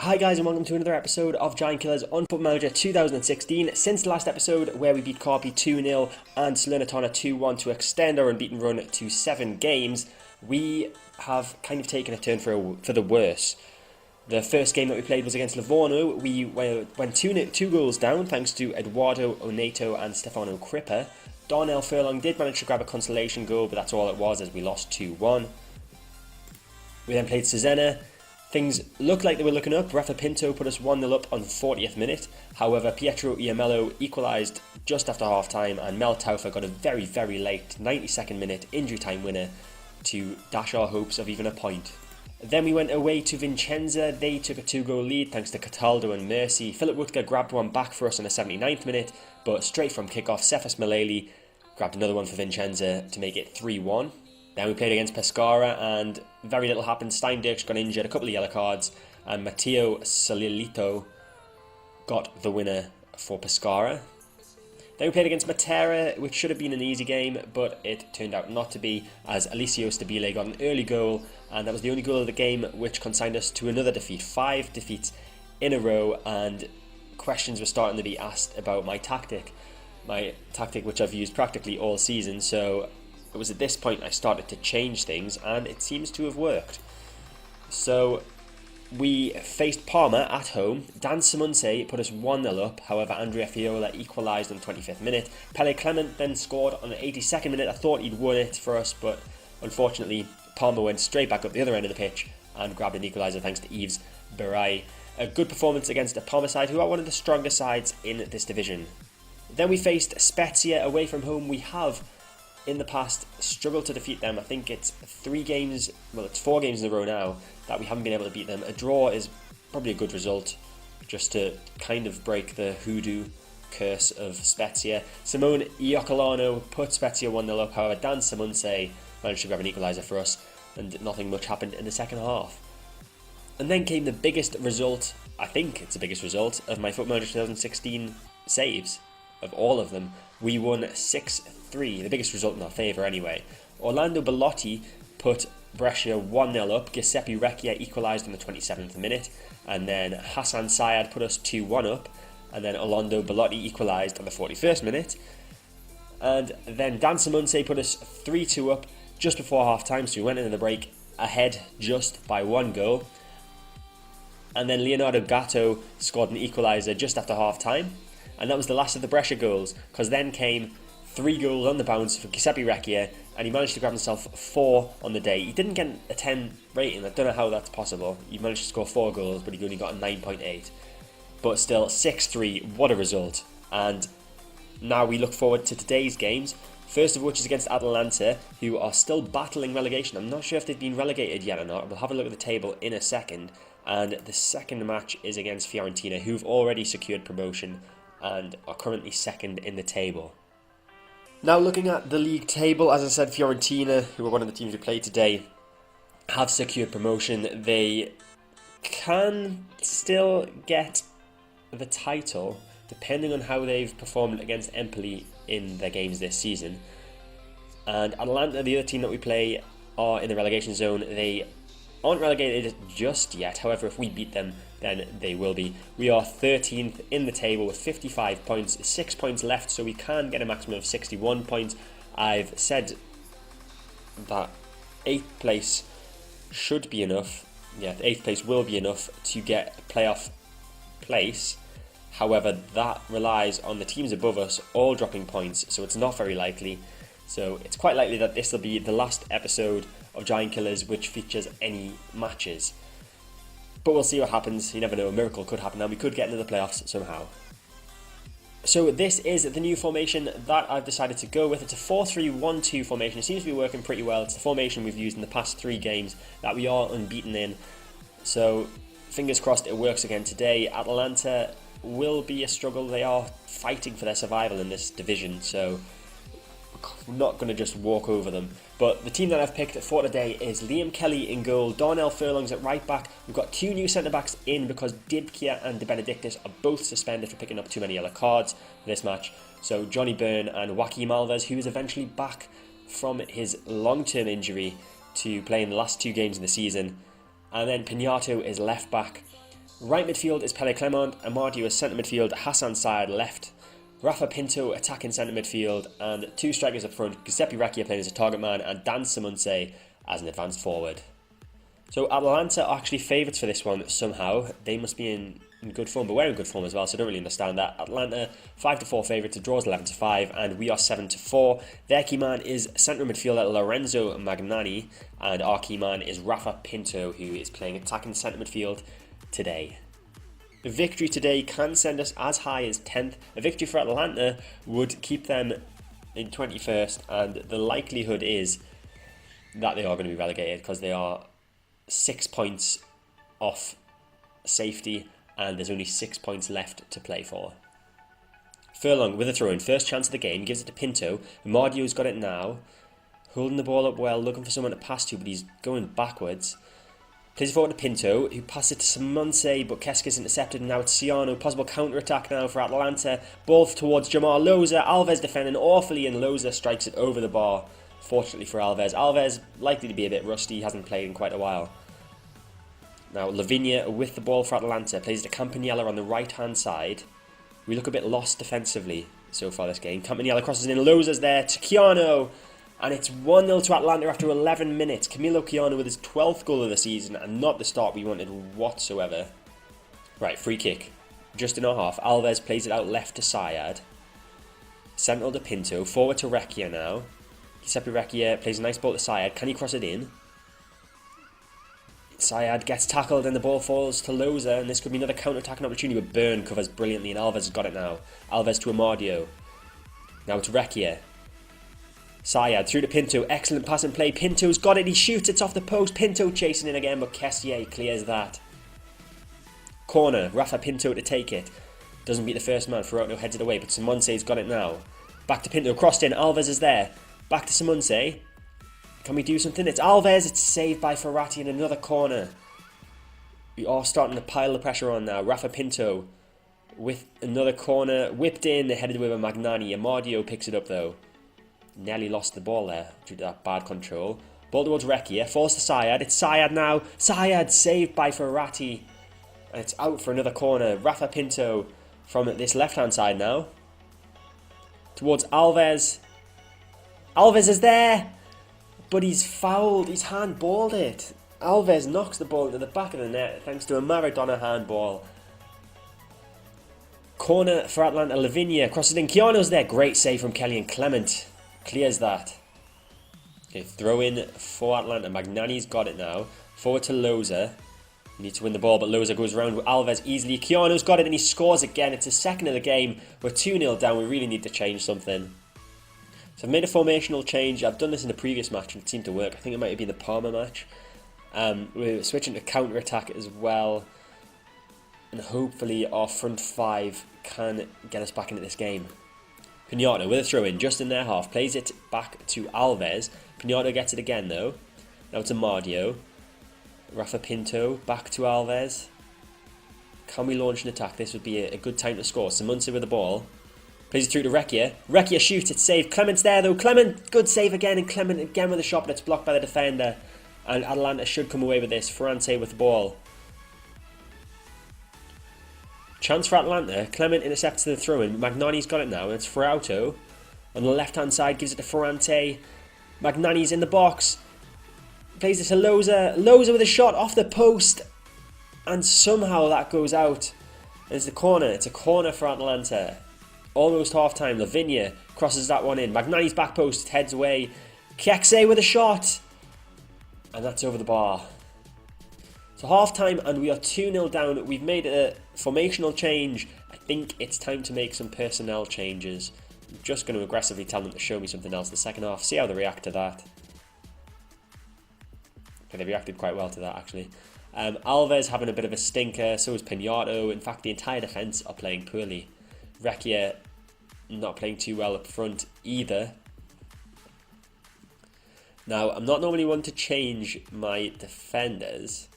Hi guys and welcome to another episode of Giant Killers on Football Manager 2016. Since the last episode where we beat Carpi 2-0 and Salernitana 2-1 to extend our unbeaten run to 7 games, we have kind of taken a turn for the worse. The first game that we played was against Livorno. We went 2 goals down thanks to Eduardo Oneto and Stefano Crippa. Darnell Furlong did manage to grab a consolation goal, but that's all it was as we lost 2-1. We then played Cesena. Things looked like they were looking up. Rafa Pinto put us 1-0 up on the 40th minute. However, Pietro Iamello equalised just after half-time and Mel Taufa got a very, very late 92nd minute injury time winner to dash our hopes of even a point. Then we went away to Vicenza. They took a 2-goal lead thanks to Cataldo and Mercy. Philip Rutger grabbed one back for us in the 79th minute, but straight from kick-off, Cephas Maleli grabbed another one for Vicenza to make it 3-1. Then we played against Pescara and very little happened. Steindirks got injured, a couple of yellow cards, and Matteo Salilito got the winner for Pescara. Then we played against Matera, which should have been an easy game, but it turned out not to be, as Alicio Stabile got an early goal, and that was the only goal of the game, which consigned us to another defeat. 5 defeats in a row, and questions were starting to be asked about my tactic which I've used practically all season, so it was at this point I started to change things, and it seems to have worked. So we faced Parma at home. Dan Simonse put us 1-0 up. However, Andrea Fiola equalised on the 25th minute. Pele Clement then scored on the 82nd minute. I thought he'd won it for us, but unfortunately Parma went straight back up the other end of the pitch and grabbed an equaliser thanks to Yves Beray. A good performance against a Parma side who are one of the stronger sides in this division. Then we faced Spezia away from home. We have in the past struggled to defeat them. I think it's 4 games in a row now that we haven't been able to beat them. A draw is probably a good result just to kind of break the hoodoo curse of Spezia. Simone Iocolano put Spezia 1-0 up. However, Dan Simonse managed to grab an equaliser for us and nothing much happened in the second half. And then came the biggest result, I think it's the biggest result, of my Football Manager 2016 saves. Of all of them, we won 6-3, the biggest result in our favour anyway. Orlando Bellotti put Brescia 1-0 up, Giuseppe Recchia equalised in the 27th minute, and then Hassan Syed put us 2-1 up, and then Orlando Bellotti equalised on the 41st minute, and then Dan Simonse put us 3-2 up just before half time, so we went into the break ahead just by 1 goal, and then Leonardo Gatto scored an equaliser just after half time. And that was the last of the Brescia goals, because then came 3 goals on the bounce for Giuseppe Recchia, and he managed to grab himself 4 on the day. He didn't get a 10 rating, I don't know how that's possible. He managed to score 4 goals, but he only got a 9.8. But still, 6-3, what a result. And now we look forward to today's games, first of which is against Atalanta, who are still battling relegation. I'm not sure if they've been relegated yet or not. We'll have a look at the table in a second. And the second match is against Fiorentina, who've already secured promotion and are currently second in the table. Now looking at the league table, as I said, Fiorentina, who are one of the teams we played today, have secured promotion. They can still get the title depending on how they've performed against Empoli in their games this season. And Atalanta, the other team that we play, are in the relegation zone. They aren't relegated just yet, however if we beat them then they will be. We are 13th in the table with 55 points, 6 points left, so we can get a maximum of 61 points. I've said that 8th place should be enough. Yeah, the 8th place will be enough to get a playoff place. However, that relies on the teams above us all dropping points, so it's not very likely. So it's quite likely that this will be the last episode of Giant Killers which features any matches. But we'll see what happens. You never know, a miracle could happen and we could get into the playoffs somehow. So this is the new formation that I've decided to go with. It's a 4-3-1-2 formation. It seems to be working pretty well. It's the formation we've used in the past 3 games that we are unbeaten in. So fingers crossed it works again today. Atalanta will be a struggle. They are fighting for their survival in this division, so we're not going to just walk over them. But the team that I've picked for today is Liam Kelly in goal, Darnell Furlong's at right back. We've got 2 new centre-backs in because Dibkia and De Benedictus are both suspended for picking up too many yellow cards for this match. So Johnny Byrne and Joaquim Alves, who is eventually back from his long-term injury to play in the last 2 games of the season. And then Pinato is left back. Right midfield is Pele Clement, Amardio is centre midfield, Hassan Saad left, Rafa Pinto attacking centre midfield, and two strikers up front, Giuseppe Recchia playing as a target man, and Dan Simonse as an advanced forward. So Atalanta are actually favourites for this one somehow. They must be in good form, but we're in good form as well, so I don't really understand that. Atalanta 5-4 favourites, the draw is 11-5, and we are 7-4. Their key man is central midfielder Lorenzo Magnani, and our key man is Rafa Pinto, who is playing attacking centre midfield today. A victory today can send us as high as 10th. A victory for Atalanta would keep them in 21st, and the likelihood is that they are going to be relegated because they are 6 points off safety and there's only 6 points left to play for. Furlong with a throw-in, first chance of the game, gives it to Pinto. Mardio's got it now, holding the ball up well, looking for someone to pass to, but he's going backwards. Plays it forward to Pinto, who passes it to Simonse, but Keska's intercepted, and now it's Ciano. Possible counter-attack now for Atalanta. Ball towards Jamal Loza. Alves defending awfully, and Loza strikes it over the bar. Fortunately for Alves. Alves likely to be a bit rusty, he hasn't played in quite a while. Now Lavinia with the ball for Atalanta, plays it to Campagnella on the right-hand side. We look a bit lost defensively so far this game. Campagnella crosses in, Loza's there to Ciano. And it's 1-0 to Atalanta after 11 minutes. Camilo Ciano with his 12th goal of the season, and not the start we wanted whatsoever. Right, free kick. Just in our half. Alves plays it out left to Syed. Central to Pinto. Forward to Recchia now. Giuseppe Recchia plays a nice ball to Syed. Can he cross it in? Syed gets tackled and the ball falls to Loza, and this could be another counter-attacking opportunity, but Byrne covers brilliantly, and Alves has got it now. Alves to Amardio. Now it's Recchia. Syed through to Pinto, excellent pass and play. Pinto's got it, he shoots, it's off the post. Pinto chasing it again, but Kessier clears that. Corner, Rafa Pinto to take it. Doesn't beat the first man, Ferrotto heads it away, but Simonse's got it now. Back to Pinto, crossed in, Alves is there. Back to Simonse. Can we do something? It's Alves, it's saved by Ferrati in another corner. We are starting to pile the pressure on now. Rafa Pinto with another corner, whipped in, headed away by Magnani. Amardio picks it up though. Nearly lost the ball there due to that bad control. Ball towards Recchia, falls to Syed. It's Syed now. Syed saved by Ferrati. And it's out for another corner. Rafa Pinto from this left-hand side now. Towards Alves. Alves is there. But he's fouled. He's handballed it. Alves knocks the ball into the back of the net thanks to a Maradona handball. Corner for Atalanta. Lavinia crosses in. Ciano's there. Great save from Kelly and Clement. Clears that. Okay, throw in for Atalanta. Magnani's got it now. Forward to Loza. Needs to win the ball, but Loza goes around with Alves easily. Ciano's got it and he scores again. It's his second of the game. We're 2-0 down. We really need to change something. So I've made a formational change. I've done this in the previous match and it seemed to work. I think it might have been the Parma match. We're switching to counter-attack as well. And hopefully our front five can get us back into this game. Pinato with a throw in, just in their half, plays it back to Alves. Pinato gets it again though. Now to Mardio. Rafa Pinto, back to Alves. Can we launch an attack? This would be a good time to score. Simonse with the ball. Plays it through to Recchia. Recchia shoots, it's saved. Clement's there though. Clement, good save again, and Clement again with a shot, but it's blocked by the defender. And Atalanta should come away with this. Ferrante with the ball. Chance for Atalanta. Clement intercepts the throw-in. Magnani's got it now, and it's Ferrauto. On the left-hand side, gives it to Ferrante. Magnani's in the box. Plays it to Loza. Loza with a shot off the post. And somehow that goes out. And it's the corner. It's a corner for Atalanta. Almost half-time. Lavinia crosses that one in. Magnani's back post. Heads away. Kekse with a shot. And that's over the bar. So half-time and we are 2-0 down. We've made a formational change. I think it's time to make some personnel changes. I'm just going to aggressively tell them to show me something else in the second half. See how they react to that. Okay, they reacted quite well to that actually. Alves having a bit of a stinker. So is Pinato. In fact, the entire defence are playing poorly. Recchia not playing too well up front either. Now, I'm not normally one to change my defenders.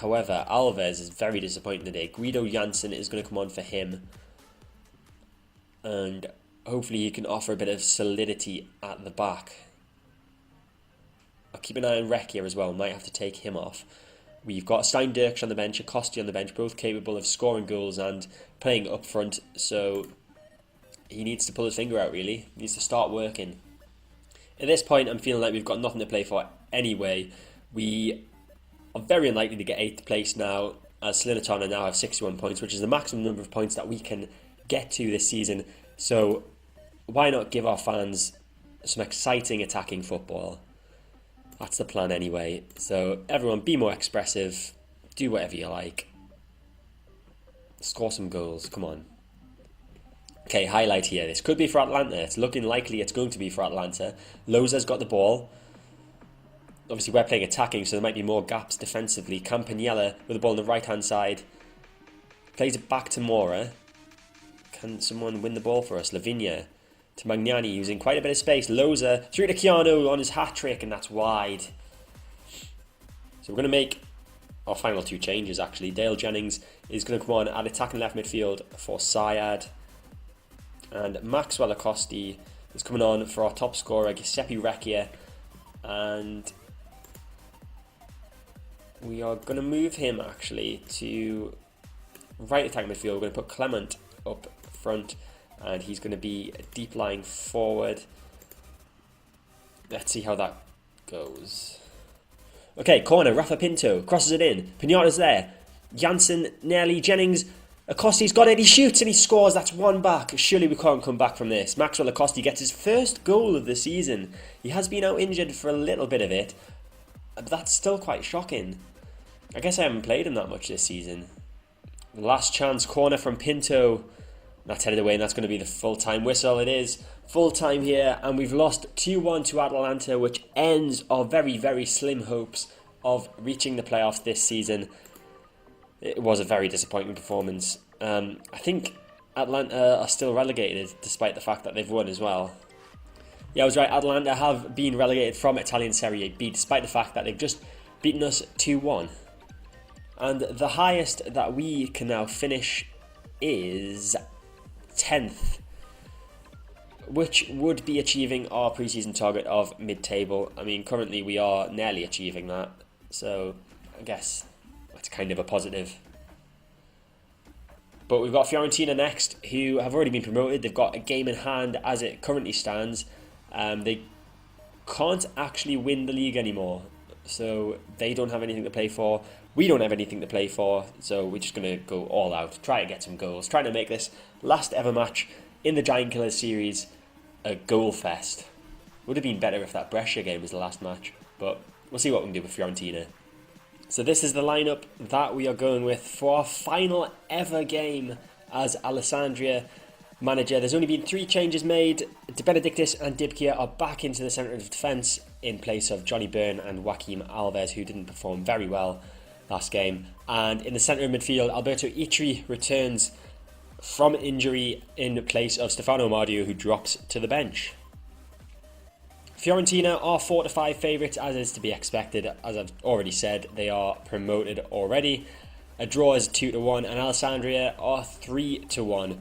However, Alves is very disappointing today. Guido Janssen is going to come on for him. And hopefully he can offer a bit of solidity at the back. I'll keep an eye on Recchia as well. Might have to take him off. We've got Steindirk on the bench, Acosti on the bench, both capable of scoring goals and playing up front. So he needs to pull his finger out, really. He needs to start working. At this point, I'm feeling like we've got nothing to play for anyway. We are very unlikely to get 8th place now, as Salernitana now have 61 points, which is the maximum number of points that we can get to this season. So why not give our fans some exciting attacking football? That's the plan anyway. So everyone, be more expressive. Do whatever you like. Score some goals. Come on. Okay, highlight here. This could be for Atlanta. It's looking likely it's going to be for Atlanta. Loza's got the ball. Obviously, we're playing attacking, so there might be more gaps defensively. Campagnella with the ball on the right-hand side. Plays it back to Mora. Can someone win the ball for us? Lavinia to Magnani, using quite a bit of space. Loza through to Keanu on his hat-trick, and that's wide. So we're going to make our final 2 changes, actually. Dale Jennings is going to come on at attacking left midfield for Syed. And Maxwell Acosti is coming on for our top scorer, Giuseppe Recchia. And we are going to move him, actually, to right attacking midfield. We're going to put Clement up front, and he's going to be deep lying forward. Let's see how that goes. Okay, corner, Rafa Pinto crosses it in. Pinata's there. Janssen, Nelly, Jennings. Acosti's got it. He shoots and he scores. That's 1 back. Surely we can't come back from this. Maxwell Acosti gets his first goal of the season. He has been out injured for a little bit of it, but that's still quite shocking. I guess I haven't played him that much this season. Last chance corner from Pinto. That's headed away, and that's going to be the full-time whistle. It is full-time here, and we've lost 2-1 to Atalanta, which ends our very, very slim hopes of reaching the playoffs this season. It was a very disappointing performance. I think Atlanta are still relegated, despite the fact that they've won as well. Yeah, I was right. Atlanta have been relegated from Italian Serie B, despite the fact that they've just beaten us 2-1. And the highest that we can now finish is 10th, which would be achieving our pre-season target of mid-table. I mean, currently we are nearly achieving that, so I guess that's kind of a positive. But we've got Fiorentina next, who have already been promoted. They've got a game in hand as it currently stands. They can't actually win the league anymore, so they don't have anything to play for. We don't have anything to play for, so we're just going to go all out, try to get some goals, trying to make this last ever match in the Giant Killers series a goal fest. Would have been better if that Brescia game was the last match, but we'll see what we can do with Fiorentina. So this is the lineup that we are going with for our final ever game as Alessandria manager. There's only been 3 changes made. De Benedictis and Dibkia are back into the centre of defence in place of Johnny Byrne and Joaquim Alves, who didn't perform very well last game. And in the centre of midfield, Alberto Itri returns from injury in place of Stefano Mardio, who drops to the bench. Fiorentina are 4-5 favourites, as is to be expected. As I've already said, they are promoted already. A draw is 2-1, and Alessandria are 3-1.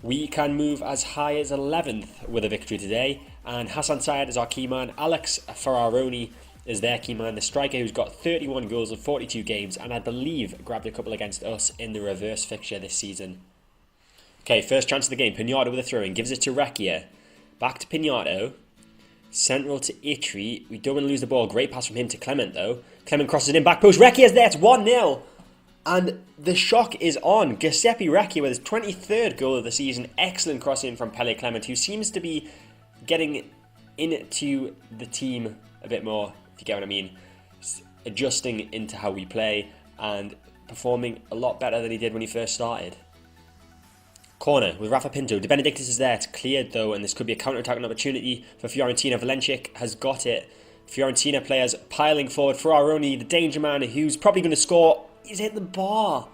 We can move as high as 11th with a victory today, and Hassan Syed is our key man. Alex Ferraroni is their key man, the striker who's got 31 goals in 42 games, and I believe grabbed a couple against us in the reverse fixture this season. Okay, first chance of the game. Pinato with a throw-in, gives it to Recchia. Back to Pinato. Central to Itri. We don't want to lose the ball. Great pass from him to Clement, though. Clement crosses it in, back post. Recchia's there. It's 1-0. And the shock is on. Giuseppe Recchia with his 23rd goal of the season. Excellent crossing from Pele Clement, who seems to be getting into the team a bit more, if you get what I mean. Adjusting into how we play and performing a lot better than he did when he first started. Corner with Rafa Pinto. De Benedictis is there. It's cleared though, and this could be a counter-attacking opportunity for Fiorentina. Valencic has got it. Fiorentina players piling forward. Ferraroni, the danger man, who's probably going to score. He's hit the bar.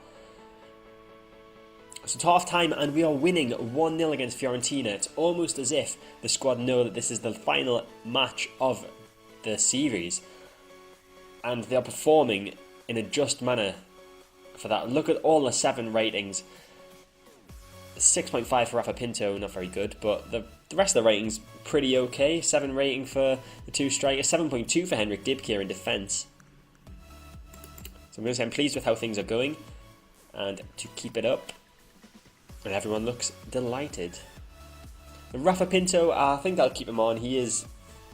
So it's half time, and we are winning 1-0 against Fiorentina. It's almost as if the squad know that this is the final match of the series, and they are performing in a just manner for that. Look at all the 7 ratings. 6.5 for Rafa Pinto, not very good, but the rest of the ratings pretty okay. 7 rating for the 2 strikers, 7.2 for Henrik Dibkia in defence. So I'm going to say I'm pleased with how things are going and to keep it up. And everyone looks delighted. And Rafa Pinto, I think I'll keep him on. He is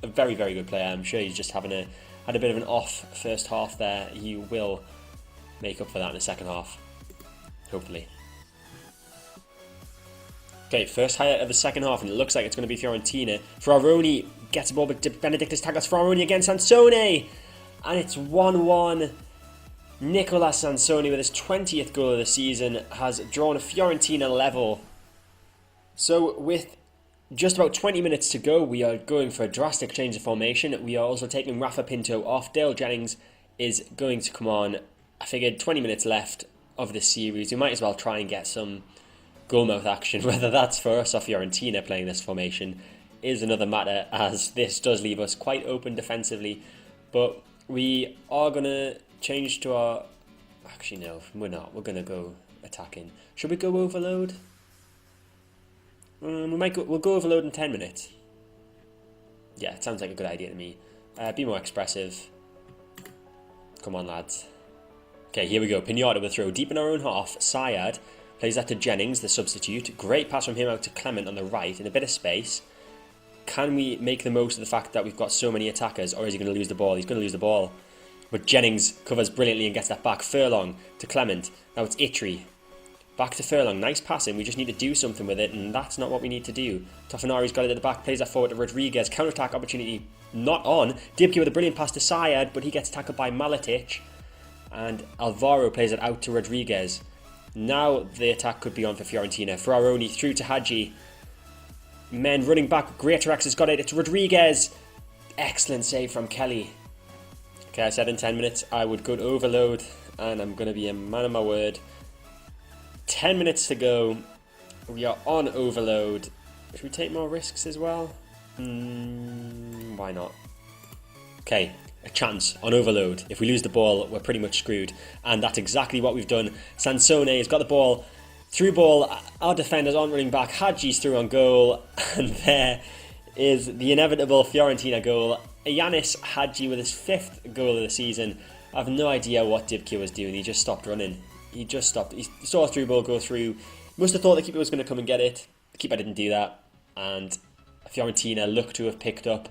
a very, very good player. I'm sure he's just had a bit of an off first half there. He will make up for that in the second half, hopefully. Okay, first highlight of the second half, and it looks like it's going to be Fiorentina. Ferraroni gets a ball, but Benedictus tackles Ferraroni against Sansone, and it's 1-1. Nicola Sansone, with his 20th goal of the season, has drawn Fiorentina level. So with just about 20 minutes to go, we are going for a drastic change of formation. We are also taking Rafa Pinto off. Dale Jennings is going to come on. I figured 20 minutes left of this series. We might as well try and get some goalmouth action. Whether that's for us or Fiorentina playing this formation is another matter, as this does leave us quite open defensively. But we are going to change to our... Actually, no, we're not. We're going to go attacking. Should we go overload? We'll go overload in 10 minutes. Yeah, it sounds like a good idea to me. Be more expressive. Come on, lads. Okay, here we go. Pinata with throw deep in our own half. Syed plays that to Jennings, the substitute. Great pass from him out to Clement on the right in a bit of space. Can we make the most of the fact that we've got so many attackers, or is he going to lose the ball? He's going to lose the ball. But Jennings covers brilliantly and gets that back. Furlong to Clement. Now it's Itri. Back to Furlong. Nice passing. We just need to do something with it, and that's not what we need to do. Toffanari's got it at the back. Plays that forward to Rodriguez. Counter-attack opportunity not on. Dibke with a brilliant pass to Syed, but he gets tackled by Maletic. And Alvaro plays it out to Rodriguez. Now the attack could be on for Fiorentina. Ferraroni through to Hadji. Men running back. Greatorax has got it. It's Rodriguez. Excellent save from Kelly. Okay, I said in 10 minutes I would go to overload, and I'm going to be a man of my word. 10 minutes to go. We are on overload. Should we take more risks as well? Why not? Okay, a chance on overload. If we lose the ball, we're pretty much screwed. And that's exactly what we've done. Sansone has got the ball. Through ball. Our defenders aren't running back. Hadji's through on goal. And there is the inevitable Fiorentina goal. Yanis Hadji with his 5th goal of the season. I have no idea what Dibke was doing. He just stopped running. He just stopped. He saw a through ball go through. Must have thought the keeper was going to come and get it. The keeper didn't do that. And Fiorentina look to have picked up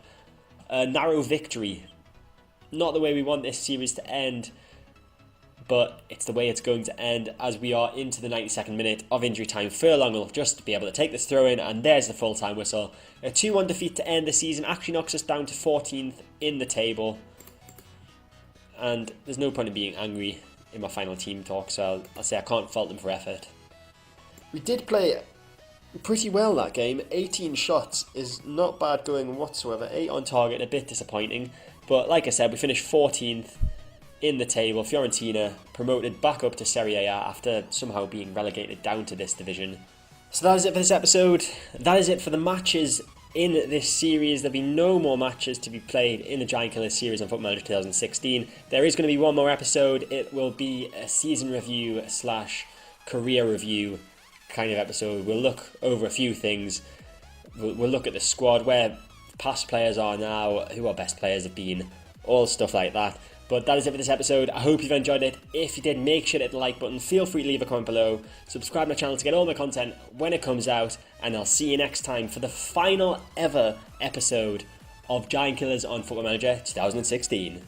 a narrow victory. Not the way we want this series to end, but it's the way it's going to end as we are into the 92nd minute of injury time. Furlong will just be able to take this throw in, and there's the full-time whistle. A 2-1 defeat to end the season actually knocks us down to 14th in the table. And there's no point in being angry in my final team talk, so I'll say I can't fault them for effort. We did play pretty well that game. 18 shots is not bad going whatsoever. 8 on target, a bit disappointing. But like I said, we finished 14th in the table. Fiorentina promoted back up to Serie A after somehow being relegated down to this division. So that is it for this episode. That is it for the matches in this series. There'll be no more matches to be played in the Giant Killers series on Football Manager 2016. There is going to be one more episode. It will be a season review / career review kind of episode. We'll look over a few things. We'll look at the squad, where past players are now, who our best players have been, all stuff like that. But that is it for this episode. I hope you've enjoyed it. If you did, make sure to hit the like button. Feel free to leave a comment below. Subscribe to my channel to get all my content when it comes out. And I'll see you next time for the final ever episode of Giant Killers on Football Manager 2016.